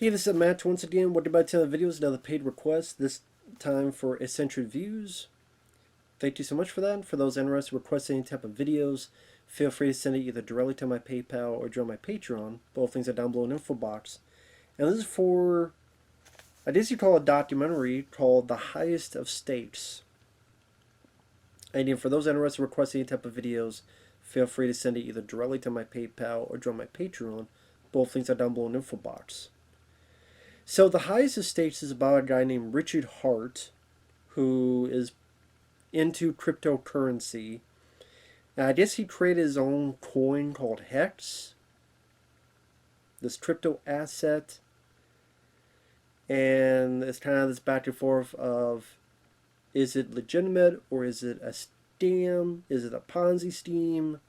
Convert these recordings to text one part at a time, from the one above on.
Hey, this is Matt once again. Welcome back to the videos. Another paid request. This time for Eccentric views. Thank you so much for that. For those interested in requesting any type of videos, feel free to send it either directly to my PayPal or join my Patreon. Both things are down below in the info box. And this is for, I guess you call it a documentary called The Highest of Stakes. And again, for those interested in requesting any type of videos, feel free to send it either directly to my PayPal or join my Patreon. Both things are down below in the info box. So the highest of stakes is about a guy named Richard Hart, who is into cryptocurrency. And I guess he created his own coin called Hex, this crypto asset. And it's kind of this back and forth of, is it legitimate or is it a scam? Is it a Ponzi scheme?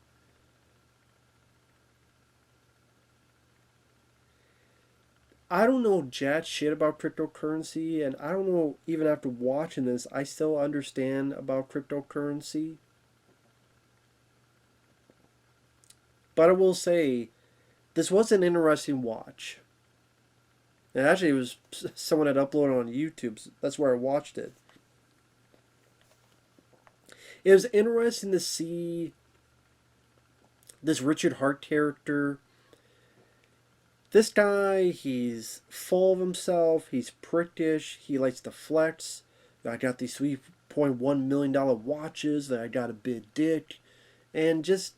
I don't know jack shit about cryptocurrency, and I don't know, even after watching this, I still understand about cryptocurrency. But I will say, this was an interesting watch. And actually, it was someone had uploaded on YouTube, so that's where I watched it. It was interesting to see this Richard Hart character. This guy, he's full of himself, he's prickish, he likes to flex. I got these $3.1 million watches, that I got a big dick. And just,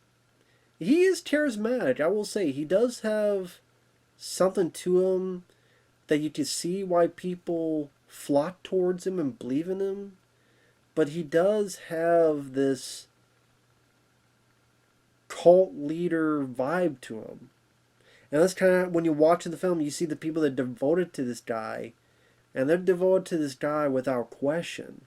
he is charismatic, I will say. He does have something to him that you can see why people flock towards him and believe in him. But he does have this cult leader vibe to him. And that's kind of, when you watch the film, you see the people that are devoted to this guy, and they're devoted to this guy without question.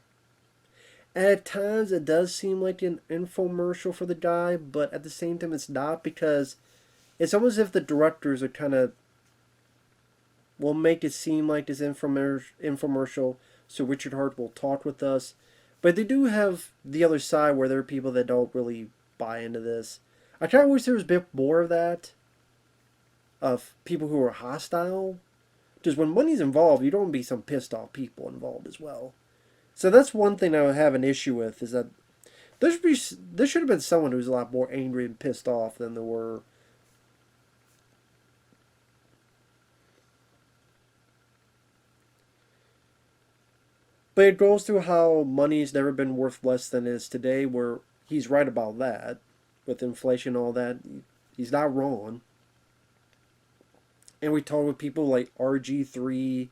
And at times, it does seem like an infomercial for the guy, but at the same time, it's not, because it's almost as if the directors are kind of, will make it seem like this infomercial, so Richard Hart will talk with us. But they do have the other side where there are people that don't really buy into this. I kind of wish there was a bit more of that, of people who are hostile. Because when money's involved, you don't want to be some pissed off people involved as well. So that's one thing I would have an issue with, is that there should have been someone who's a lot more angry and pissed off than there were. But it goes through how money's never been worth less than it is today, where he's right about that. With inflation and all that, he's not wrong. And we talk with people like RG3,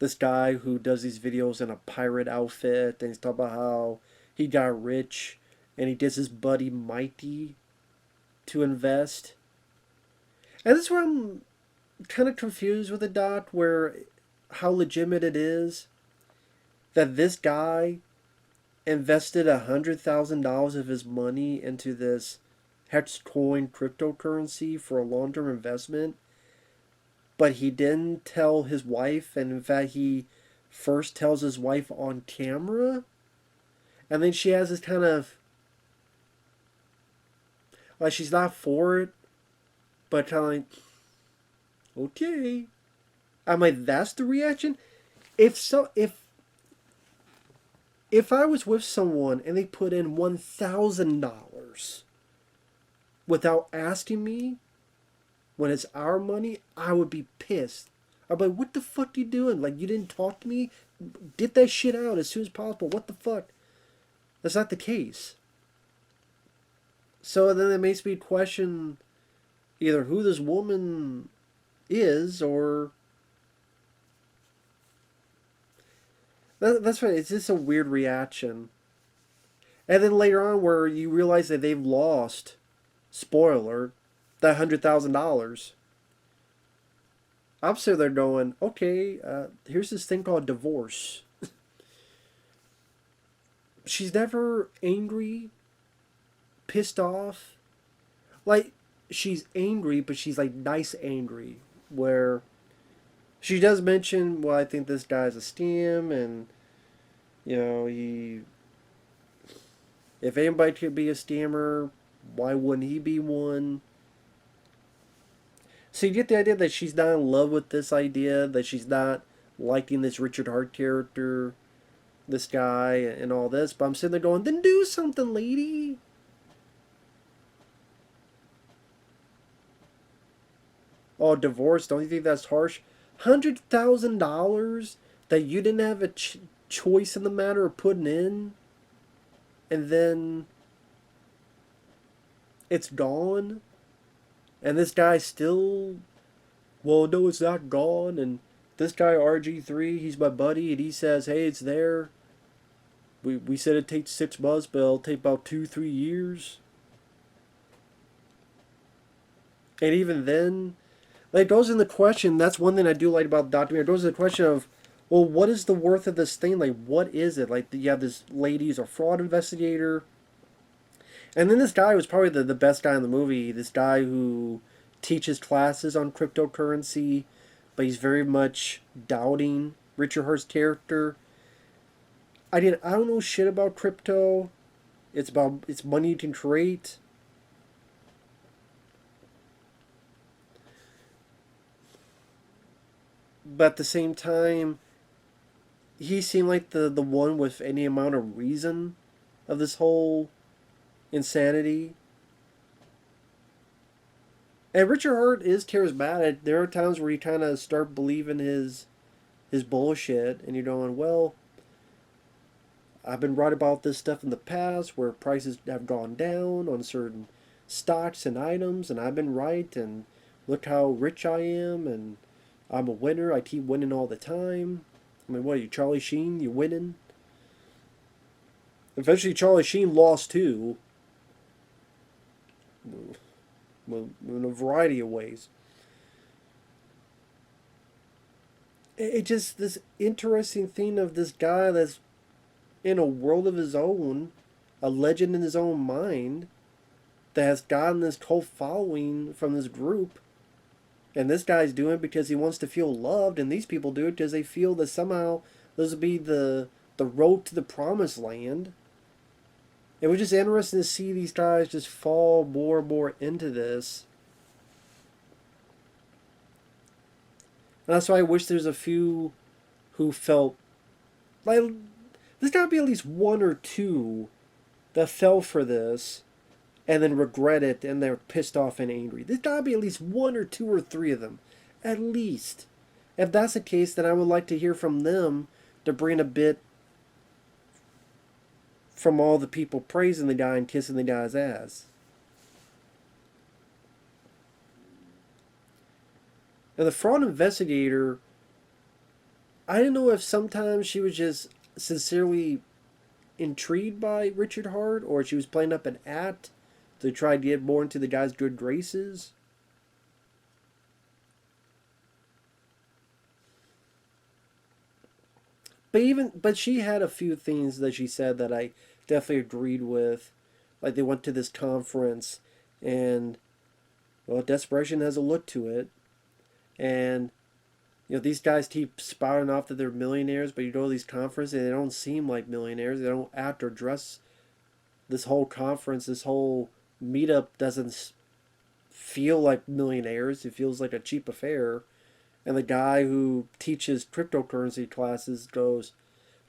this guy who does these videos in a pirate outfit, and he's talking about how he got rich, and he gets his buddy Mighty to invest. And that's where I'm kind of confused with the doc, where how legitimate it is that this guy invested $100,000 of his money into this Hex coin cryptocurrency for a long-term investment. But he didn't tell his wife, and in fact, he first tells his wife on camera. And then she has this kind of, like, she's not for it, but kind of like, okay. I'm like, that's the reaction? If I was with someone and they put in $1,000 without asking me, when it's our money, I would be pissed. I'd be like, what the fuck you doing? Like, you didn't talk to me? Get that shit out as soon as possible. What the fuck? That's not the case. So then it makes me question either who this woman is, or... That's right, it's just a weird reaction. And then later on, where you realize that they've lost, spoiler, that $100,000. I'm sitting there going, okay, here's this thing called divorce. She's never angry, pissed off. Like, she's angry, but she's like nice angry. Where she does mention, well, I think this guy's a scam, and, you know, if anybody could be a scammer, why wouldn't he be one? So you get the idea that she's not in love with this idea, that she's not liking this Richard Hart character, this guy, and all this. But I'm sitting there going, then do something, lady. Oh, divorce? Don't you think that's harsh? $100,000 that you didn't have a choice in the matter of putting in, and then it's gone, and this guy still, well, no, it's not gone, and this guy RG3, he's my buddy, and he says, hey, it's there. We said it takes 6 months, but it'll take about 2-3 years. And even then, like, it goes in the question, that's one thing I do like about the documentary, it goes in the question of, well, what is the worth of this thing? Like, what is it? Like, you have this lady who's a fraud investigator. And then this guy was probably the best guy in the movie. This guy who teaches classes on cryptocurrency, but he's very much doubting Richard Hart's character. I don't know shit about crypto. It's money you can create. But at the same time, he seemed like the one with any amount of reason of this whole insanity. And Richard Hart is charismatic. There are times where you kind of start believing his bullshit, and you're going, well, I've been right about this stuff in the past where prices have gone down on certain stocks and items, and I've been right, and look how rich I am, and I'm a winner. I keep winning all the time. I mean, what are you, Charlie Sheen? You winning? Eventually, Charlie Sheen lost too. Well, in a variety of ways. It just, this interesting thing of this guy that's in a world of his own, a legend in his own mind, that has gotten this cult following from this group. And this guy's doing it because he wants to feel loved, and these people do it because they feel that somehow this will be the road to the promised land. It was just interesting to see these guys just fall more and more into this. And that's why I wish there's a few who felt like there's got to be at least one or two that fell for this and then regret it and they're pissed off and angry. There's got to be at least one or two or three of them. At least. If that's the case, then I would like to hear from them to bring a bit from all the people praising the guy and kissing the guy's ass. And the fraud investigator, I didn't know if sometimes she was just sincerely intrigued by Richard Hart or she was playing up an act to try to get more into the guy's good graces. But she had a few things that she said that I definitely agreed with. Like they went to this conference and, well, desperation has a look to it. And, you know, these guys keep spouting off that they're millionaires, but you go to these conferences and they don't seem like millionaires. They don't act or dress. This whole conference, this whole meetup doesn't feel like millionaires. It feels like a cheap affair. And the guy who teaches cryptocurrency classes goes,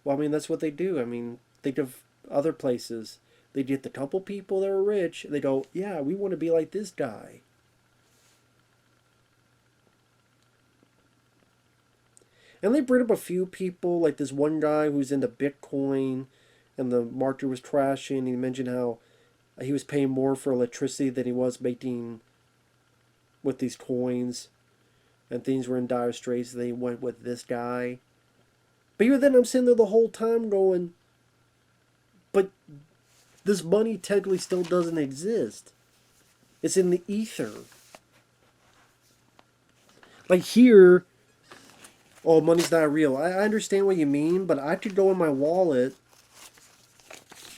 well, I mean, that's what they do. I mean, think of other places. They get the couple people that are rich, and they go, yeah, we want to be like this guy. And they bring up a few people, like this one guy who's into Bitcoin, and the market was crashing. He mentioned how he was paying more for electricity than he was making with these coins. And things were in dire straits. They went with this guy. But even then, I'm sitting there the whole time going, but this money technically still doesn't exist. It's in the ether. Like here, oh, money's not real. I understand what you mean, but I could go in my wallet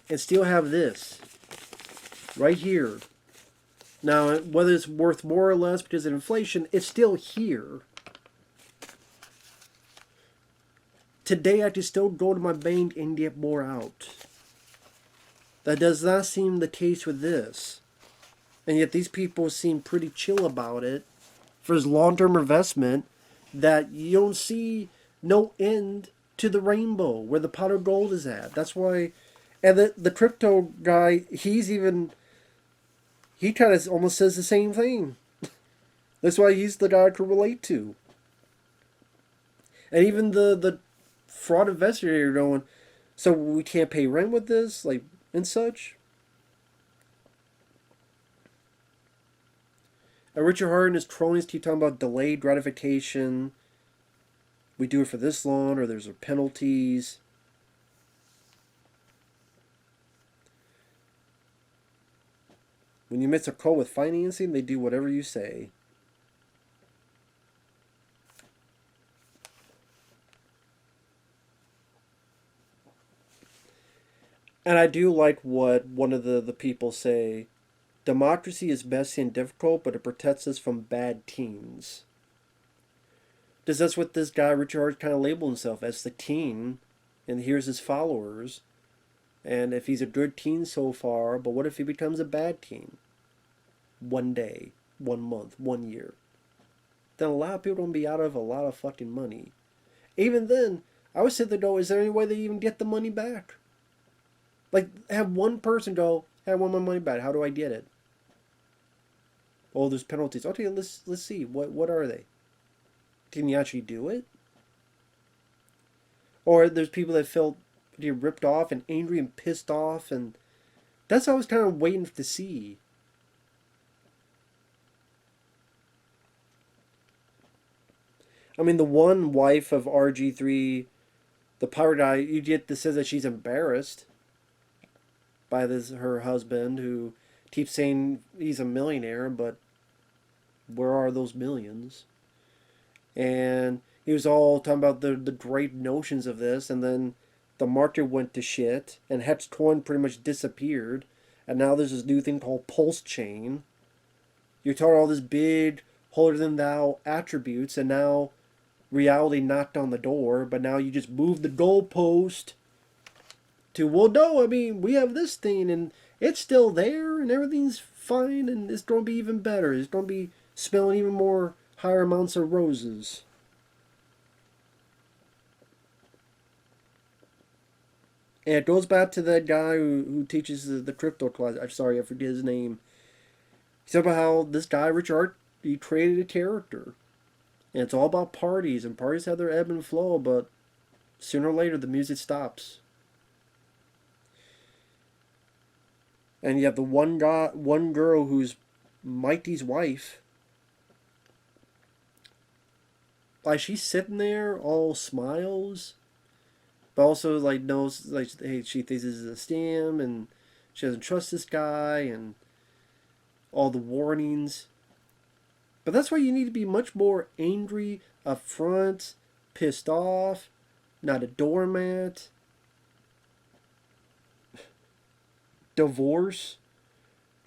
and still have this right here. Now, whether it's worth more or less because of inflation, it's still here. Today, I can still go to my bank and get more out. That does not seem the case with this. And yet these people seem pretty chill about it. for his long-term investment that you don't see no end to the rainbow where the pot of gold is at. That's why, and the crypto guy, he kind of almost says the same thing. That's why he's the guy I could relate to. And even the fraud investigator going, so we can't pay rent with this, like, and such. And Richard Hart and his cronies keep talking about delayed gratification. We do it for this long, or there's penalties. When you miss a call with financing, they do whatever you say. And I do like what one of the people say. Democracy is messy and difficult, but it protects us from bad teens. Because that's what this guy, Richard Hart, kind of labeled himself as, the teen. And here's his followers. And if he's a good teen so far, but what if he becomes a bad teen? One day, 1 month, 1 year. Then a lot of people are going to be out of a lot of fucking money. Even then, I would sit there go, is there any way they even get the money back? Like, have one person go, hey, I want my money back. How do I get it? Oh, there's penalties. Okay, let's see. What are they? Can you actually do it? Or there's people that felt ripped off and angry and pissed off, and that's what I was kind of waiting to see. I mean, the one wife of RG3, the pirate guy, you get that says that she's embarrassed by her husband, who keeps saying he's a millionaire, but where are those millions? And he was all talking about the great notions of this, and then the market went to shit, and Hex Coin pretty much disappeared, and now there's this new thing called Pulse Chain. You're talking all this big, holier-than-thou attributes, and now reality knocked on the door, but now you just move the goalpost to, well, no, I mean, we have this thing, and it's still there, and everything's fine, and it's going to be even better. It's going to be smelling even more higher amounts of roses. And it goes back to that guy who teaches the crypto class. I'm sorry, I forget his name. He said about how this guy, Richard Hart, he created a character. And it's all about parties, and parties have their ebb and flow, but sooner or later the music stops. And you have the one girl who's Mikey's wife. Like, she's sitting there all smiles, but also like knows, like, hey, she thinks this is a scam, and she doesn't trust this guy, and all the warnings. But that's why you need to be much more angry, upfront, pissed off, not a doormat. Divorce.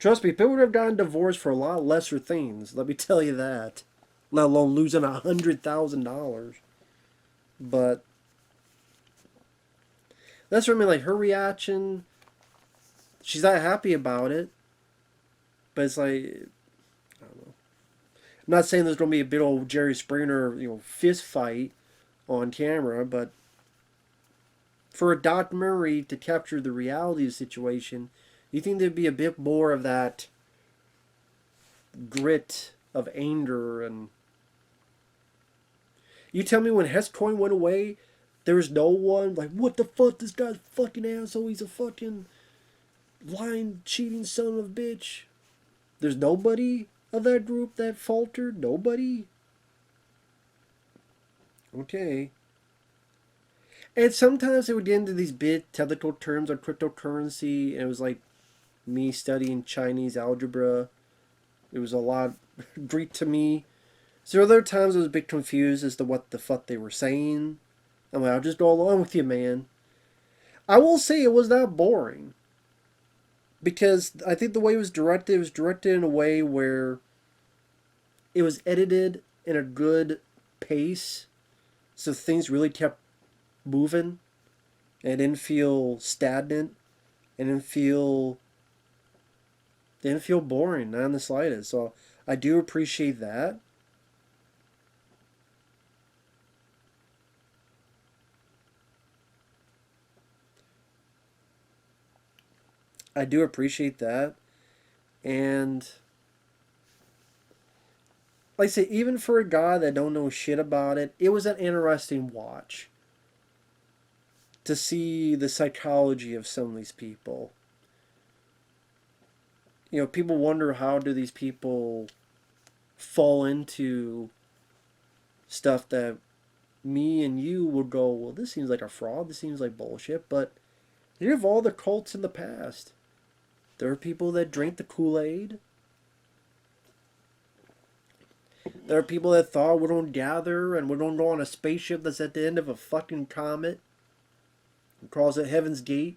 Trust me, people would have gotten divorced for a lot lesser things. Let me tell you that. Let alone losing $100,000. But that's what I mean. Like, her reaction, she's not happy about it. But it's like, I don't know. I'm not saying there's going to be a big old Jerry Springer, fist fight on camera, but for a documentary to capture the reality of the situation, you think there'd be a bit more of that grit of anger. And you tell me when Hex Coin went away, there was no one like, what the fuck, this guy's a fucking asshole, he's a fucking lying, cheating son of a bitch. There's nobody of that group that faltered? Nobody? Okay. And sometimes it would get into these big technical terms on cryptocurrency, and it was like me studying Chinese algebra. It was a lot Greek to me. So other times I was a bit confused as to what the fuck they were saying. I'm like, I'll just go along with you, man. I will say it was not boring. Because I think the way it was directed in a way where it was edited in a good pace. So things really kept moving. And it didn't feel stagnant. And didn't feel boring, not in the slightest. So I do appreciate that. I do appreciate that. And like I say, even for a guy that don't know shit about it, it was an interesting watch to see the psychology of some of these people. You know, people wonder how do these people fall into stuff that me and you would go, well, this seems like a fraud, this seems like bullshit, but think of all the cults in the past. There are people that drink the Kool-Aid. There are people that thought we're going to gather and we're going to go on a spaceship that's at the end of a fucking comet and calls it Heaven's Gate.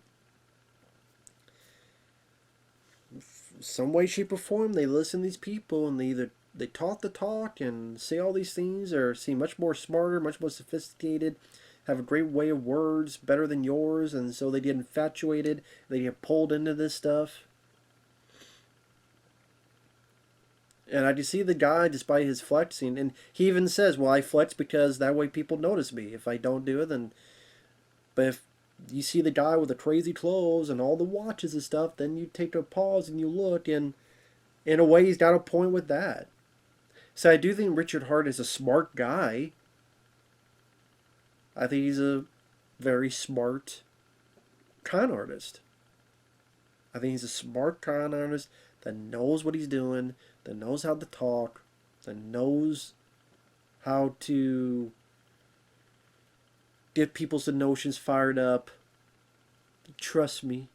Some way, shape, or form, they listen to these people and they talk the talk and say all these things, or seem much more smarter, much more sophisticated, have a great way of words, better than yours, and so they get infatuated, they get pulled into this stuff. And I just see the guy, despite his flexing, and he even says, well, I flex because that way people notice me. If I don't do it, then... But if you see the guy with the crazy clothes and all the watches and stuff, then you take a pause and you look, and in a way, he's got a point with that. So I do think Richard Hart is a smart guy. I think he's a very smart con artist. I think he's a smart con artist that knows what he's doing, that knows how to talk, that knows how to get people's notions fired up. Trust me.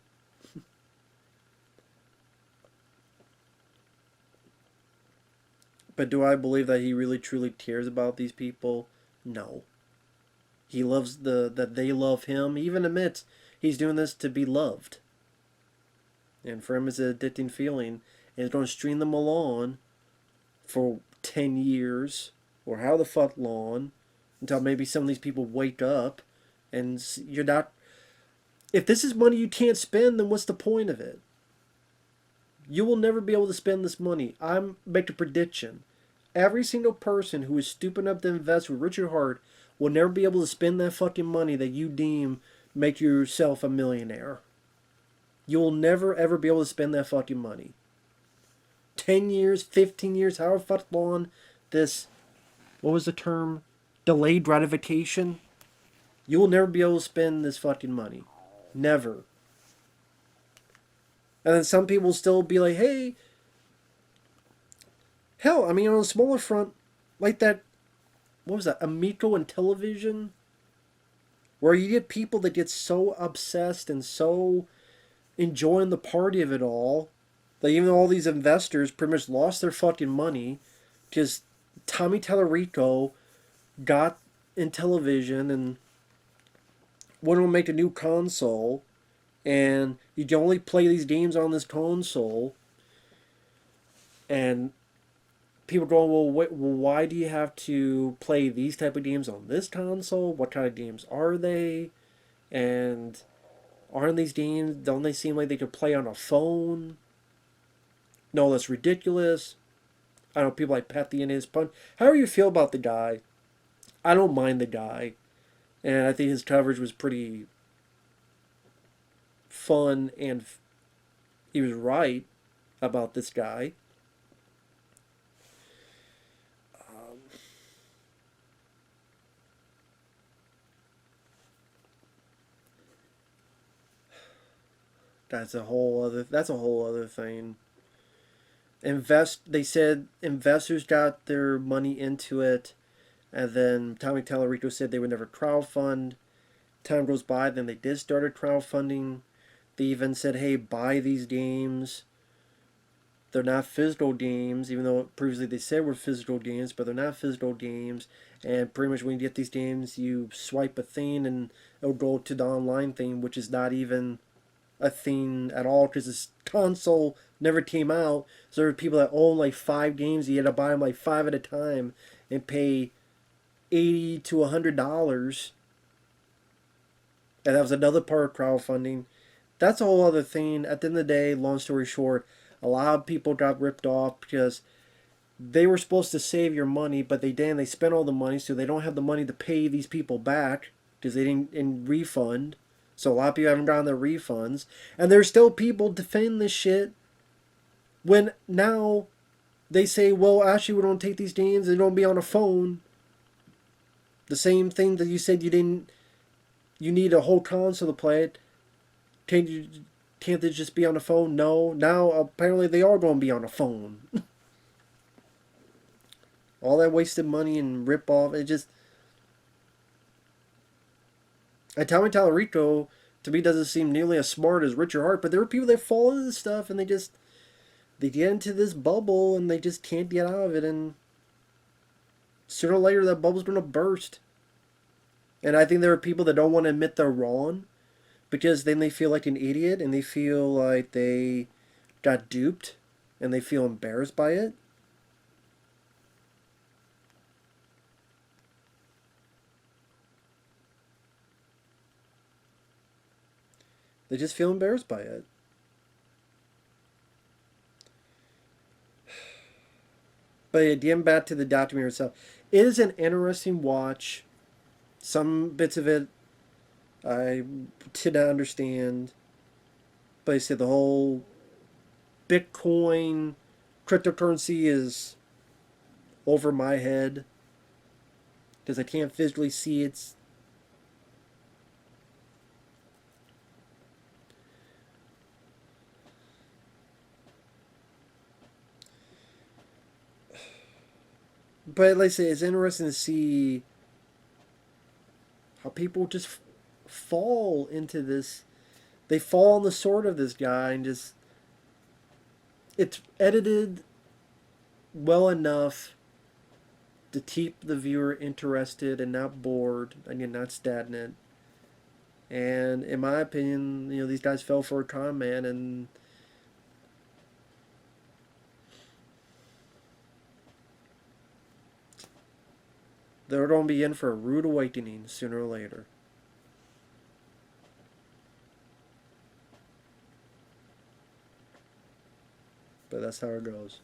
But do I believe that he really truly cares about these people? No. He loves that they love him. He even admits he's doing this to be loved. And for him, it's an addicting feeling. And he's going to string them along for 10 years, or how the fuck long, until maybe some of these people wake up, and you're not... If this is money you can't spend, then what's the point of it? You will never be able to spend this money. I'm make a prediction. Every single person who is stupid enough to invest with Richard Hart will never be able to spend that fucking money that you deem make yourself a millionaire. You will never ever be able to spend that fucking money. 10 years, 15 years, however fuck long this, what was the term? Delayed gratification? You will never be able to spend this fucking money. Never. And then some people still be like, hey, hell, I mean, on a smaller front, like that, what was that, Amico and Television? Where you get people that get so obsessed and so enjoying the party of it all, that even though all these investors pretty much lost their fucking money, because Tommy Tallarico got in Television and wanted to make a new console, and you can only play these games on this console, and people go, well, why do you have to play these type of games on this console? What kind of games are they? And aren't these games, don't they seem like they could play on a phone? No, that's ridiculous. I know people like Pat the Indian's Punch. However you feel about the guy, I don't mind the guy. And I think his coverage was pretty fun, and he was right about this guy. That's a whole other thing. They said investors got their money into it, and then Tommy Tallarico said they would never crowdfund. Time goes by, then they did start a crowdfunding. They even said, hey, buy these games. They're not physical games, even though previously they said were physical games, but they're not physical games. And pretty much when you get these games, you swipe a thing and it'll go to the online thing, which is not even a thing at all, because this console never came out. So there were people that own like 5 games. You had to buy them like 5 at a time and pay $80 to $100. And that was another part of crowdfunding. That's a whole other thing. At the end of the day, long story short, a lot of people got ripped off because they were supposed to save your money, but they didn't. They spent all the money, so they don't have the money to pay these people back because they didn't refund. So a lot of people haven't gotten their refunds. And there's still people defending this shit when now they say, well, actually, we don't take these games. They don't be on a phone. The same thing that you said you need a whole console to play it. Can't they just be on a phone? No. Now, apparently, they are going to be on a phone. All that wasted money and rip off, it just... And Tommy Tallarico, to me, doesn't seem nearly as smart as Richard Hart, but there are people that fall into this stuff and they get into this bubble and they just can't get out of it, and sooner or later that bubble's going to burst. And I think there are people that don't want to admit they're wrong because then they feel like an idiot and they feel like they got duped and they feel embarrassed by it. They just feel embarrassed by it. But again, back to the documentary itself. It is an interesting watch. Some bits of it I did not understand. But I said the whole Bitcoin cryptocurrency is over my head because I can't physically see its... But like I say, it's interesting to see how people just fall into this. They fall on the sword of this guy and just... It's edited well enough to keep the viewer interested and not bored, again, not stagnant. And in my opinion, these guys fell for a con man, and they're going to be in for a rude awakening sooner or later. But that's how it goes.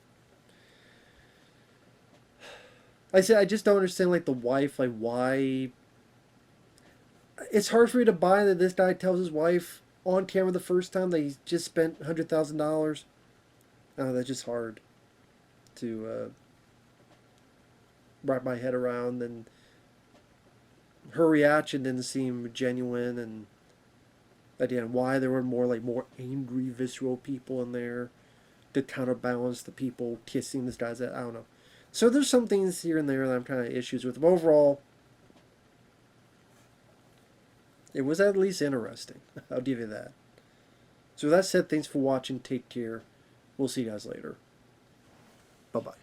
I said I just don't understand, like, the wife, like, why... It's hard for me to buy that this guy tells his wife on camera the first time that he just spent $100,000. Oh, that's just hard to wrap my head around, and her reaction didn't seem genuine, and again, why there were more angry, visceral people in there to counterbalance the people kissing this guy's ass. I don't know. So there's some things here and there that I'm kind of issues with. But overall, it was at least interesting. I'll give you that. So with that said, thanks for watching. Take care. We'll see you guys later. Bye-bye.